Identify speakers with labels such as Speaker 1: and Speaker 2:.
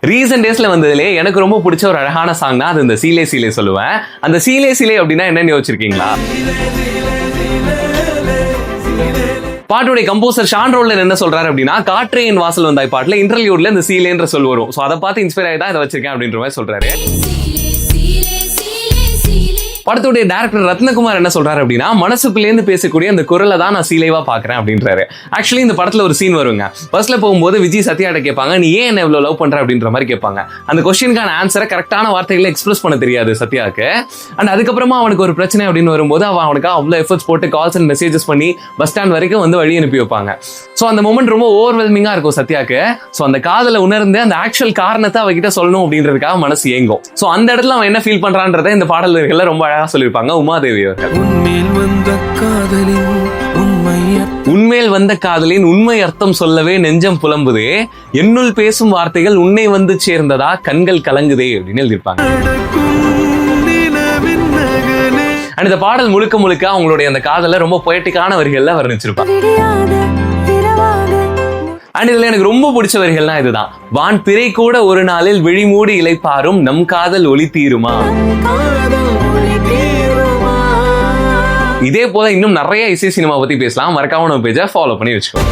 Speaker 1: Recent டேஸ்ல வந்ததுலே எனக்கு ரொம்ப பிடிச்ச ஒரு அழகான சாங் தான் அது இந்த சீலே சீலே சொல்லுவேன். அந்த சீலே சீலே அப்படின்னா என்னன்னு யோசிச்சிருக்கீங்களா? பாட்டுடைய கம்போசர் ஷான் ரோல்டன் என்ன சொல்றாரு அப்படின்னா, காற்றே என் வாசல் வந்தாய் பாட்டுல இன்டர்வியூட்ல இந்த சீலேன்ற சொல் வரும். சோ அதை பார்த்து இன்ஸ்பயர் ஆகி தான் இதை வச்சிருக்கேன் அப்படின்ற மாதிரி சொல்றாரு. படத்துடைய டைரக்டர் ரத்னகுமார் என்ன சொல்றாரு அப்படின்னா, மனசுக்குள்ளேருந்து பேசக்கூடிய அந்த குரலை தான் நான் சீலைவா பாக்குறேன் அப்படின்றாரு. ஆக்சுவலி இந்த படத்துல ஒரு சீன் வருங்க. பஸ்ல போகும்போது விஜய் சத்யாட்ட கேட்பாங்க, நீ ஏன் என்ன இவ்வளவு லவ் பண்ற அப்படின்ற மாதிரி கேட்பாங்க. அந்த கொஸ்டினுக்கான ஆன்சரை கரெக்டான வார்த்தைகளை எக்ஸ்பிரஸ் பண்ண தெரியாது சத்யாவுக்கு. அண்ட் அதுக்கப்புறமா அவனுக்கு ஒரு பிரச்சனை அப்படின்னு வரும்போது அவனுக்கு அவ்வளவு எஃபர்ட்ஸ் போட்டு கால்ஸ் அண்ட் மெசேஜஸ் பண்ணி பஸ் ஸ்டாண்ட் வரைக்கும் வந்து வழி அனுப்பி வைப்பாங்க. ஸோ அந்த மொமெண்ட் ரொம்ப ஓவர்வெல்மிங்கா இருக்கும் சத்யாக்கு. ஸோ அந்த காதலை உணர்ந்து அந்த ஆக்சுவல் காரணத்தை அவகிட்ட சொல்லணும் அப்படின்றதுக்காக மனசு ஏங்கும். ஸோ அந்த இடத்துல அவன் என்ன ஃபீல் பண்றான்றதை இந்த பாடல்கள்ல ரொம்ப அழகா சொல்லியிருப்பாங்க உமாதேவி அவர்கள். உன்மேல் வந்த காதலின் உண்மை அர்த்தம் சொல்லவே நெஞ்சம் புலம்புதே, என்னுள் பேசும் வார்த்தைகள் உன்னை வந்து சேர்ந்ததா கண்கள் கலங்குதே அப்படின்னு எழுதியிருப்பாங்க. அண்ட் இந்த பாடல் முழுக்க முழுக்க அவங்களுடைய அந்த காதலை ரொம்ப பொயட்டிக்கான வரிகள்ல வர்ணிச்சிருப்பாங்க. அண்ட் இதுல எனக்கு ரொம்ப பிடிச்ச வரிகள்னா இதுதான். வான் பிறை கூட ஒரு நாளில் விழிமூடி இளைப்பாரும், நம் காதல் ஒளி தீருமா. இதே போல இன்னும் நிறைய இசை சினிமா பத்தி பேசலாம். மறக்காம நம்ம பேஜை ஃபாலோ பண்ணி வச்சுக்கோங்க.